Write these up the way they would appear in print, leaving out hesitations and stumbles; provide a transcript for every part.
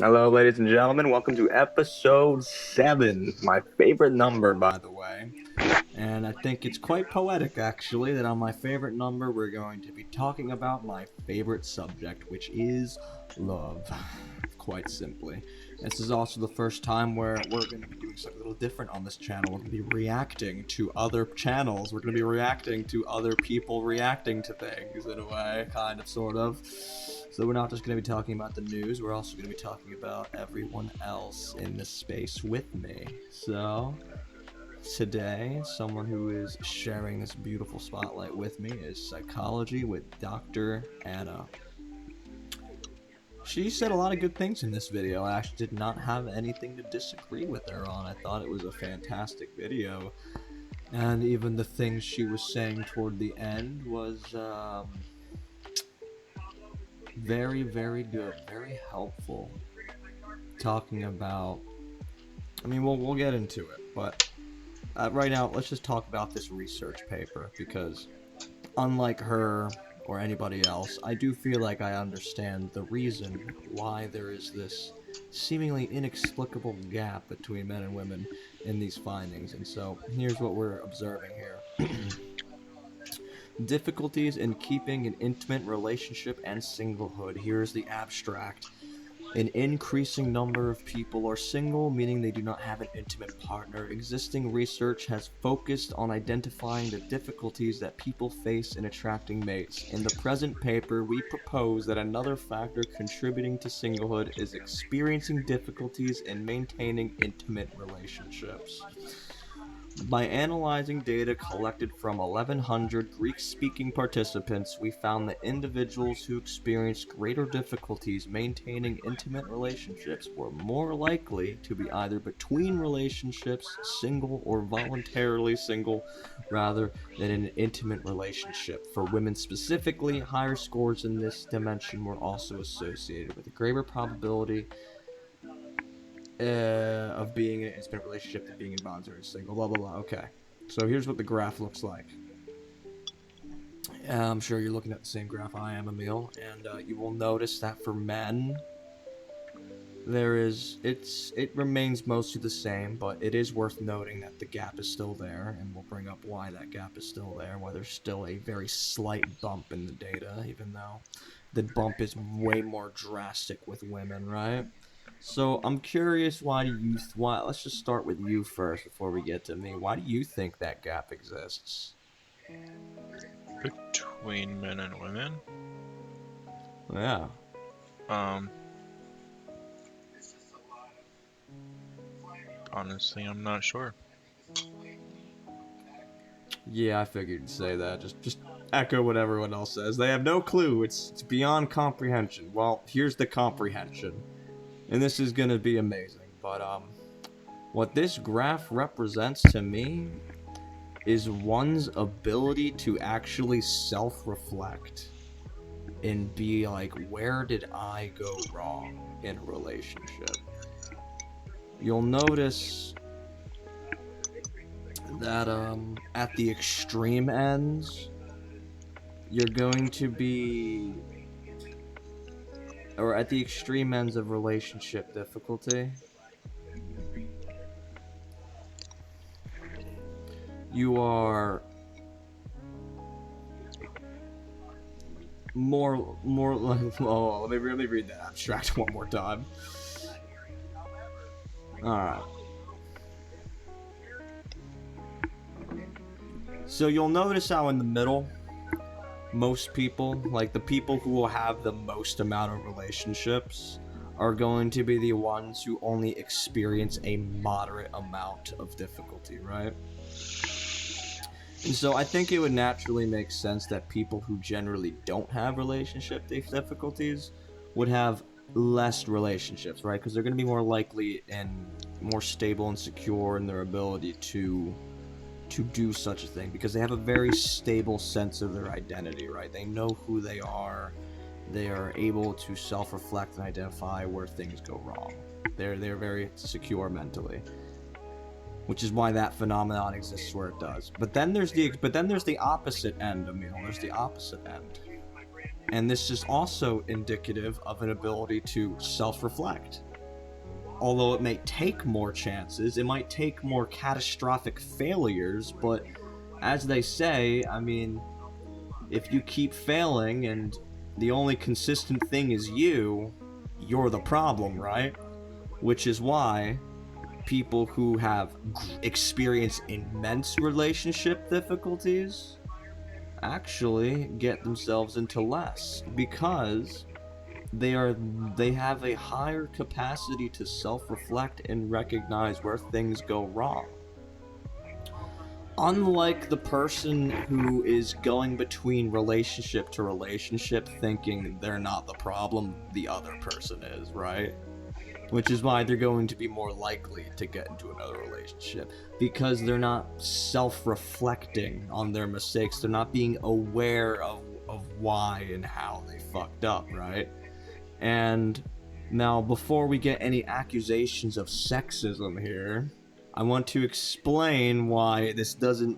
Hello, ladies and gentlemen. Welcome to episode 7. My favorite number, by the way. And I think it's quite poetic, actually, that on my favorite number, we're going to be talking about my favorite subject, which is love. Quite simply. This is also the first time where we're going to be doing something a little different on this channel. We're going to be reacting to other channels. We're going to be reacting to other people reacting to things, in a way, kind of, sort of. So we're not just going to be talking about the news, we're also going to be talking about everyone else in this space with me. So, today, someone who is sharing this beautiful spotlight with me is Psychology with Dr. Anna. She said a lot of good things in this video. I actually did not have anything to disagree with her on. I thought it was a fantastic video. And even the things she was saying toward the end was, very, very good. Very helpful. Talking about... I mean, we'll get into it, but right now, let's just talk about this research paper, because unlike her or anybody else, I do feel like I understand the reason why there is this seemingly inexplicable gap between men and women in these findings. And so here's what we're observing here. Difficulties in keeping an intimate relationship and singlehood. Here's the abstract. An increasing number of people are single, meaning they do not have an intimate partner. Existing research has focused on identifying the difficulties that people face in attracting mates. In the present paper, we propose that another factor contributing to singlehood is experiencing difficulties in maintaining intimate relationships. By analyzing data collected from 1,100 Greek-speaking participants, we found that individuals who experienced greater difficulties maintaining intimate relationships were more likely to be either between relationships, single, or voluntarily single, rather than in an intimate relationship. For women specifically, higher scores in this dimension were also associated with a greater probability of being in an intimate relationship than being in voluntary single, blah blah blah. Okay, so here's what the graph looks like. I'm sure you're looking at the same graph I am, Emil, and you will notice that for men, it remains mostly the same, but it is worth noting that the gap is still there, and we'll bring up why that gap is still there, why there's still a very slight bump in the data, even though the bump is way more drastic with women, right? So I'm curious, why? Let's just start with you first before we get to me. Why do you think that gap exists? Between men and women? Yeah. Um, Honestly, I'm not sure. Yeah, I figured you'd say that. Just echo what everyone else says. They have no clue. It's beyond comprehension. Well, here's the comprehension, and this is gonna be amazing. But what this graph represents to me is one's ability to actually self-reflect and be like, where did I go wrong in a relationship? You'll notice that at the extreme ends, you're going to be, or at the extreme ends of relationship difficulty, you are more like, oh, let me read that abstract one more time. Alright. So you'll notice how in the middle, most people, like the people who will have the most amount of relationships, are going to be the ones who only experience a moderate amount of difficulty, right? And so I think it would naturally make sense that people who generally don't have relationship difficulties would have less relationships, right? Because they're going to be more likely and more stable and secure in their ability to do such a thing, because they have a very stable sense of their identity, right? They know who they are. They are able to self-reflect and identify where things go wrong. They're very secure mentally, which is why that phenomenon exists where it does. But then there's the opposite end, Emil. There's the opposite end. And this is also indicative of an ability to self-reflect. Although it may take more chances, it might take more catastrophic failures, but as they say, I mean, if you keep failing and the only consistent thing is you're the problem, right? Which is why people who have experienced immense relationship difficulties actually get themselves into less, because they have a higher capacity to self-reflect and recognize where things go wrong. Unlike the person who is going between relationship to relationship thinking they're not the problem, the other person is, right? Which is why they're going to be more likely to get into another relationship, because they're not self-reflecting on their mistakes. They're not being aware of why and how they fucked up, right? And now, before we get any accusations of sexism here, I want to explain why this doesn't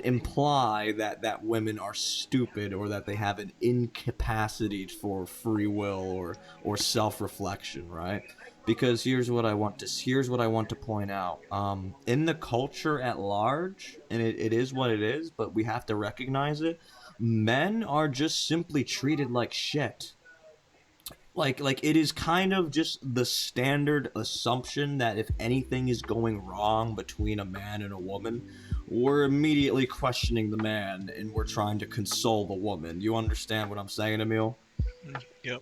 imply that women are stupid or that they have an incapacity for free will or self-reflection, right? Because here's what I want to point out. In the culture at large, and it is what it is, but we have to recognize it. Men are just simply treated like shit. Like it is kind of just the standard assumption that if anything is going wrong between a man and a woman, we're immediately questioning the man and we're trying to console the woman. You understand what I'm saying, Emil? Yep.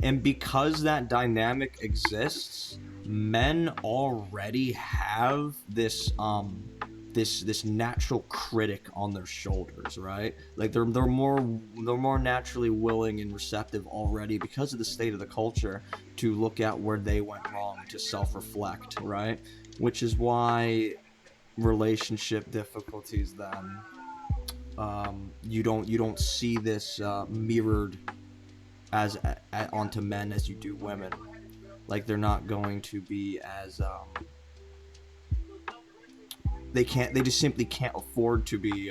And because that dynamic exists, men already have this natural critic on their shoulders, right? Like they're more naturally willing and receptive already, because of the state of the culture, to look at where they went wrong, to self-reflect, right? Which is why relationship difficulties then, you don't see this mirrored as onto men as you do women. Like they're not going to be as they just simply can't afford to be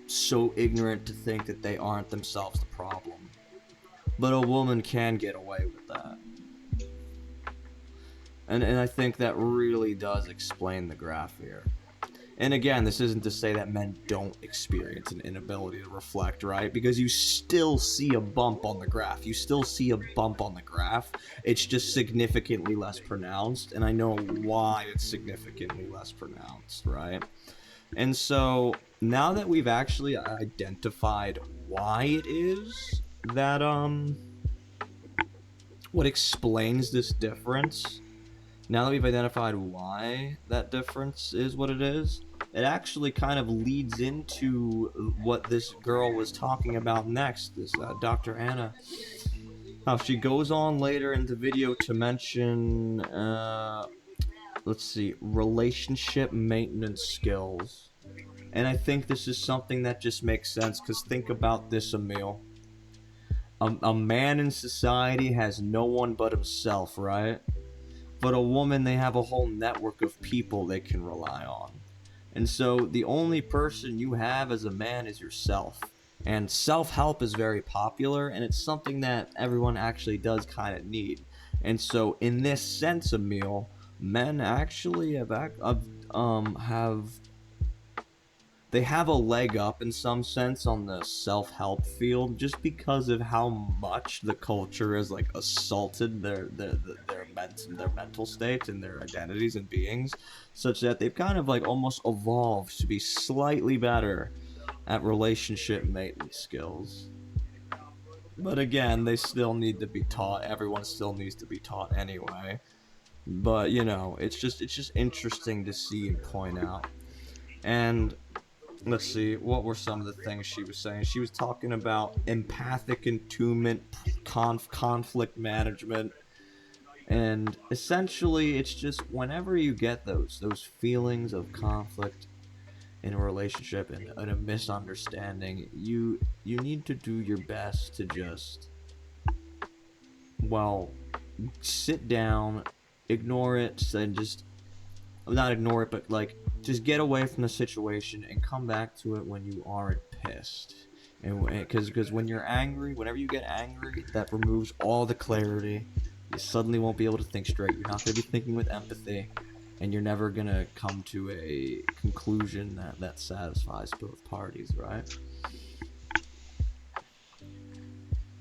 so ignorant to think that they aren't themselves the problem. But a woman can get away with that. And I think that really does explain the graph here. And again, this isn't to say that men don't experience an inability to reflect, right? Because you still see a bump on the graph. You still see a bump on the graph. It's just significantly less pronounced, and I know why it's significantly less pronounced, right? And so, now that we've actually identified why it is that, what explains this difference, now that we've identified why that difference is what it is, it actually kind of leads into what this girl was talking about next, this Dr. Anna. How she goes on later in the video to mention, let's see, relationship maintenance skills. And I think this is something that just makes sense, because think about this, Emil. A man in society has no one but himself, right? But a woman, they have a whole network of people they can rely on. And so the only person you have as a man is yourself. And self-help is very popular, and it's something that everyone actually does kind of need. And so in this sense, Emil, men actually have they have a leg up in some sense on the self-help field, just because of how much the culture has like assaulted their mental state and their identities and beings, such that they've kind of like almost evolved to be slightly better at relationship maintenance skills. But again, they still need to be taught. Everyone still needs to be taught anyway. But it's just interesting to see and point out. And let's see, what were some of the things she was saying? She was talking about empathic attunement, conflict management, and essentially it's just whenever you get those feelings of conflict in a relationship and a misunderstanding, you need to do your best to just, well, sit down, ignore it, and just not ignore it, but like just get away from the situation and come back to it when you aren't pissed. And because when you're angry, whenever you get angry, that removes all the clarity. You suddenly won't be able to think straight. You're not going to be thinking with empathy, and you're never going to come to a conclusion that satisfies both parties, right?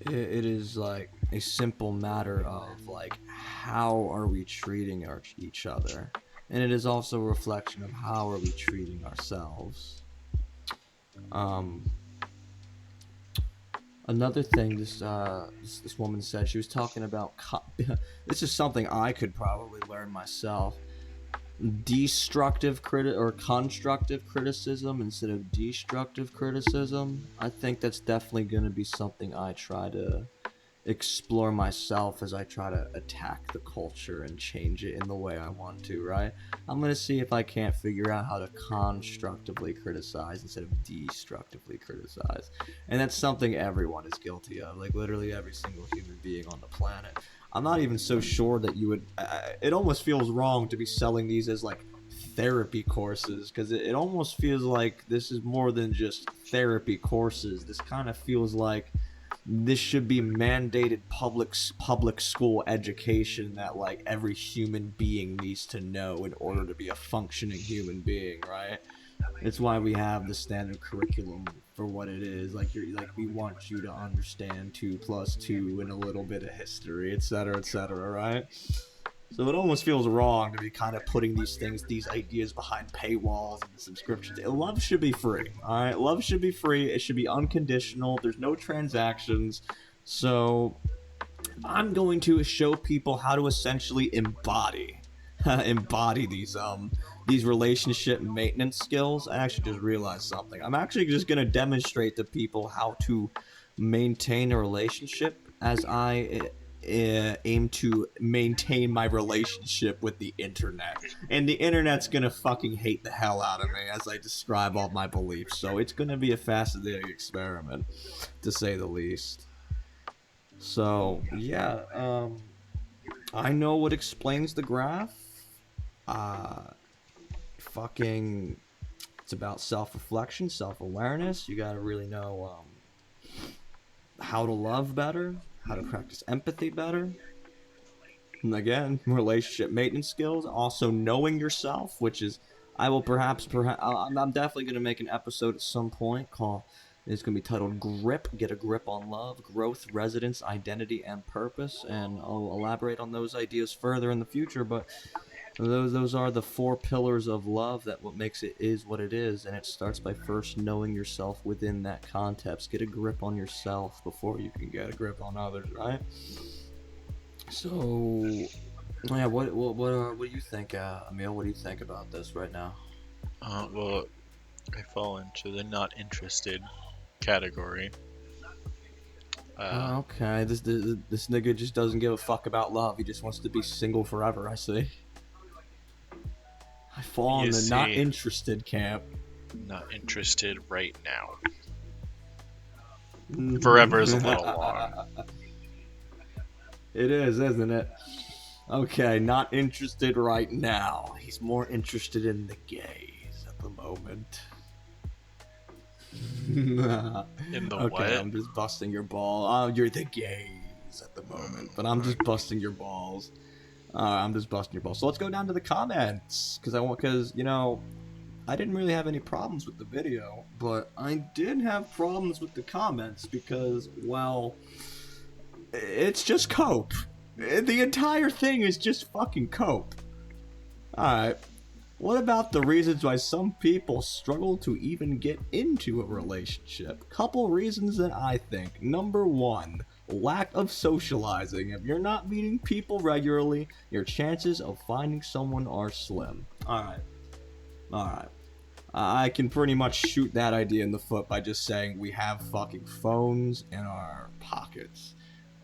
It is like a simple matter of like how are we treating each other, and it is also a reflection of how are we treating ourselves. um Another thing this woman said, she was talking about this is something I could probably learn myself: destructive or constructive criticism instead of destructive criticism. I think that's definitely going to be something I try to explore myself as I try to attack the culture and change it in the way I want to, right? I'm going to see if I can't figure out how to constructively criticize instead of destructively criticize. And that's something everyone is guilty of, like literally every single human being on the planet. I'm not even so sure that you would. It almost feels wrong to be selling these as like therapy courses, because it almost feels like this is more than just therapy courses. This kind of feels like this should be mandated public school education that like every human being needs to know in order to be a functioning human being, right? It's why we have the standard curriculum for what it is. Like we want you to understand 2 plus 2 and a little bit of history, etc., right? So it almost feels wrong to be kind of putting these ideas behind paywalls and subscriptions. Love should be free, all right? Love should be free. It should be unconditional. There's no transactions. So I'm going to show people how to essentially embody these relationship maintenance skills. I actually just realized something. I'm actually just going to demonstrate to people how to maintain a relationship as I aim to maintain my relationship with the internet. And the internet's gonna fucking hate the hell out of me as I describe all my beliefs. So it's gonna be a fascinating experiment, to say the least. So yeah, I know what explains the graph. Uh, fucking, it's about self-reflection, self-awareness. You gotta really know how to love better, how to practice empathy better. And again, relationship maintenance skills. Also knowing yourself, which is, I will perhaps I'm definitely going to make an episode at some point called, it's going to be titled Grip, Get a Grip on Love, Growth, Residence, Identity, and Purpose. And I'll elaborate on those ideas further in the future, but those are the 4 pillars of love, that what makes it is what it is. And it starts by first knowing yourself within that context. Get a grip on yourself before you can get a grip on others, right? So yeah, what do you think, Emil? What do you think about this right now? Well, I fall into the not interested category. Uh, Okay, this nigga just doesn't give a fuck about love. He just wants to be single forever. I see. I fall you in the not see, interested camp. not interested right now. Forever is a little long. It is, isn't it? Okay, not interested right now. He's more interested in the gays at the moment. In the Okay, what? I'm just busting your ball. Oh, you're the gays at the moment, but I'm just busting your balls. I'm just busting your balls. So let's go down to the comments, because I didn't really have any problems with the video, but I did have problems with the comments because, well, it's just cope. The entire thing is just fucking cope. Alright. What about the reasons why some people struggle to even get into a relationship? Couple reasons that I think. Number 1, lack of socializing. If you're not meeting people regularly, your chances of finding someone are slim. Alright. I can pretty much shoot that idea in the foot by just saying we have fucking phones in our pockets.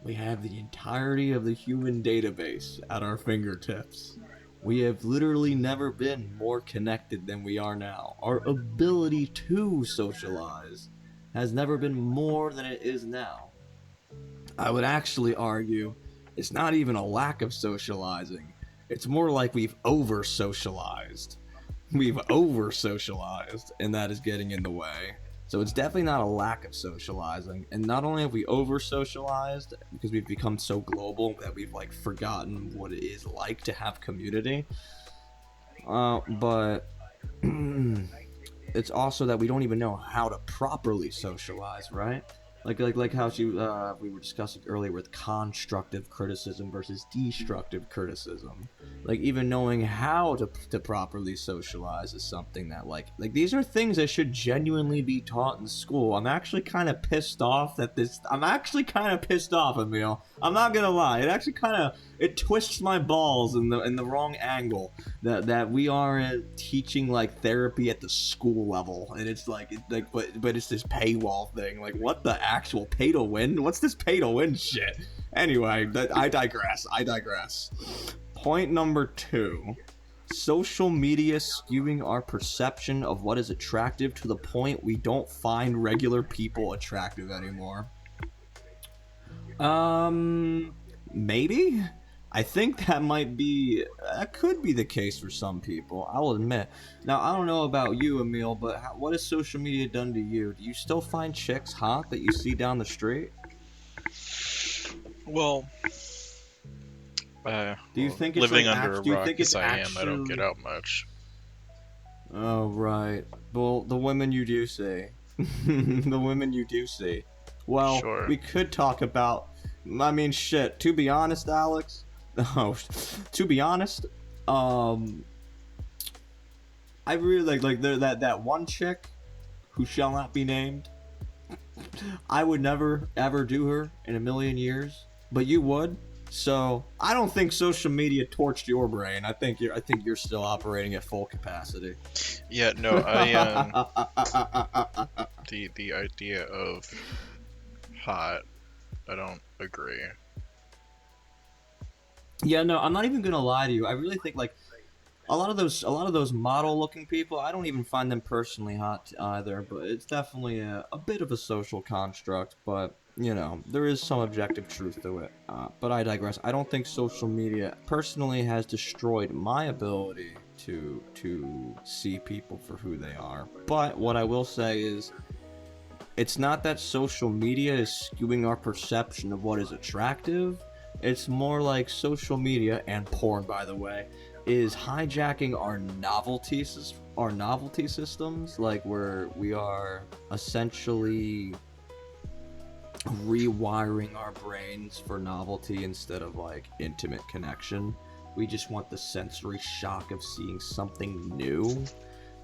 We have the entirety of the human database at our fingertips. We have literally never been more connected than we are now. Our ability to socialize has never been more than it is now. I would actually argue it's not even a lack of socializing. It's more like we've over-socialized. We've over-socialized, and that is getting in the way. So it's definitely not a lack of socializing. And not only have we over-socialized, because we've become so global that we've, like, forgotten what it is like to have community, but it's also that we don't even know how to properly socialize, right? Like how we were discussing earlier with constructive criticism versus destructive criticism. Like even knowing how to properly socialize is something that like these are things that should genuinely be taught in school. I'm actually kind of pissed off that this. I'm actually kind of pissed off, Emil. I'm not gonna lie. It actually kind of it twists my balls in the wrong angle that we aren't teaching like therapy at the school level, and it's like but it's this paywall thing. Like what the actual pay to win? What's this pay to win shit? Anyway, I digress. Point number 2. Social media skewing our perception of what is attractive to the point we don't find regular people attractive anymore. Maybe? I think that could be the case for some people, I'll admit. Now, I don't know about you, Emil, but what has social media done to you? Do you still find chicks hot that you see down the street? Well, Do you think it's living like under a do you rock think as it's I am, I don't actually get out much. Oh, right. Well, the women you do see. The women you do see. Well, Sure. we could talk about. I mean, shit. To be honest, Alex. Oh, to be honest, I really like that one chick, who shall not be named. I would never ever do her in a million years, but you would. So I don't think social media torched your brain. I think you're still operating at full capacity. Yeah, no, the idea of hot, I don't agree. Yeah, no, I'm not even gonna lie to you. I really think like a lot of those model looking people, I don't even find them personally hot either. But it's definitely a bit of a social construct. But you know, there is some objective truth to it. But I digress. I don't think social media personally has destroyed my ability to see people for who they are. But what I will say is, it's not that social media is skewing our perception of what is attractive. It's more like social media, and porn by the way, is hijacking our novelty systems, like where we are essentially rewiring our brains for novelty instead of like intimate connection. We just want the sensory shock of seeing something new,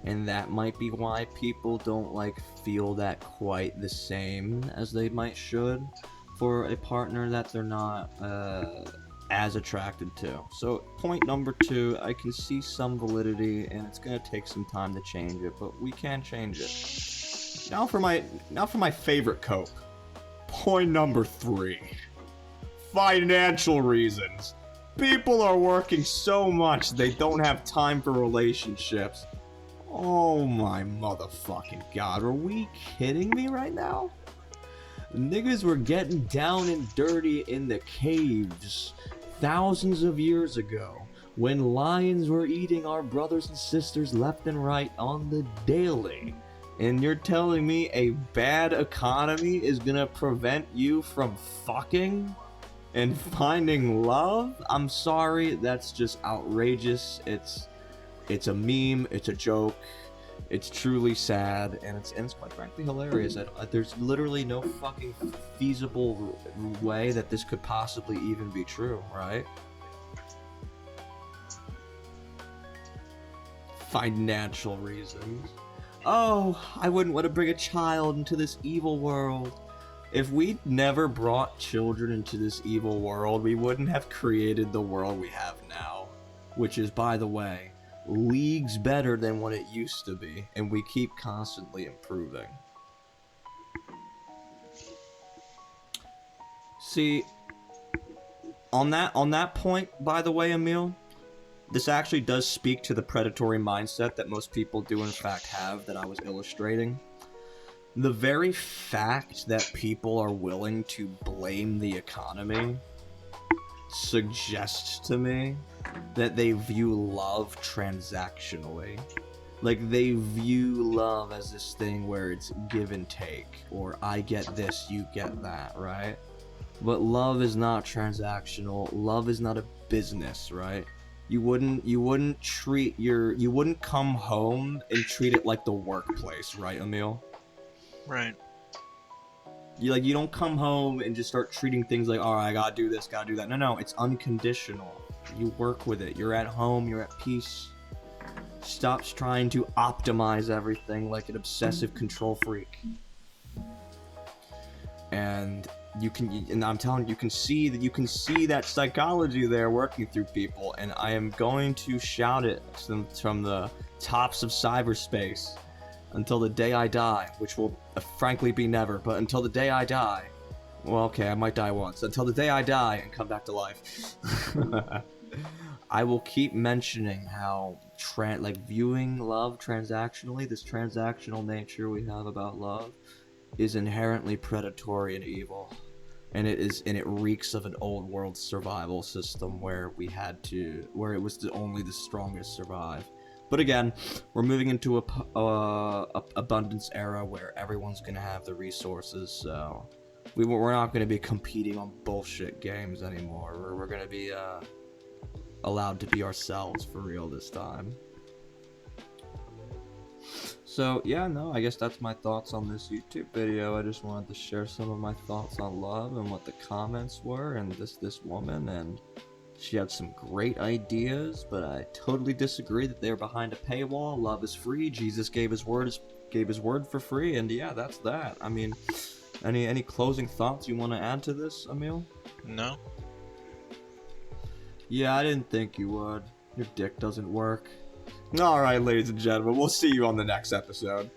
and that might be why people don't like feel that quite the same as they might should for a partner that they're not as attracted to. So point number 2, I can see some validity, and it's gonna take some time to change it, but we can change it. Now for my favorite cope. Point number 3. Financial reasons. People are working so much they don't have time for relationships. Oh my motherfucking god, are we kidding me right now? Niggas were getting down and dirty in the caves thousands of years ago when lions were eating our brothers and sisters left and right on the daily. And you're telling me a bad economy is gonna prevent you from fucking and finding love? I'm sorry, that's just outrageous. It's a meme, it's a joke, it's truly sad, and it's quite frankly hilarious. There's literally no fucking feasible way that this could possibly even be true, right? Financial reasons. Oh, I wouldn't want to bring a child into this evil world. If we'd never brought children into this evil world, we wouldn't have created the world we have now. Which is, by the way, leagues better than what it used to be, and we keep constantly improving. See, on that point, by the way, Emil, this actually does speak to the predatory mindset that most people do in fact have that I was illustrating. The very fact that people are willing to blame the economy suggests to me that they view love transactionally. Like, they view love as this thing where it's give and take, or I get this, you get that, right? But love is not transactional. Love is not a business, right? You wouldn't you wouldn't come home and treat it like the workplace, right, Emil? Right. You don't come home and just start treating things like, all right, I gotta do this, gotta do that. No, it's unconditional. You work with it. You're at home. You're at peace. Stops trying to optimize everything like an obsessive control freak. And I'm telling you, you can see that psychology there working through people, and I am going to shout it from the tops of cyberspace until the day I die, which will frankly be never, but until the day I die. Well, okay, I might die once. Until the day I die and come back to life. I will keep mentioning how viewing love transactionally, this transactional nature we have about love, is inherently predatory and evil. And it reeks of an old world survival system where it was only the strongest survive. But again, we're moving into a abundance era where everyone's gonna have the resources, so we're not gonna be competing on bullshit games anymore. We're gonna be allowed to be ourselves for real this time. So yeah, no, I guess that's my thoughts on this YouTube video. I just wanted to share some of my thoughts on love and what the comments were, and this woman, and she had some great ideas, but I totally disagree that they're behind a paywall. Love is free. Jesus gave his word for free, and yeah, that's that. I mean, any closing thoughts you want to add to this, Emil? No. Yeah, I didn't think you would. Your dick doesn't work. Alright, ladies and gentlemen, we'll see you on the next episode.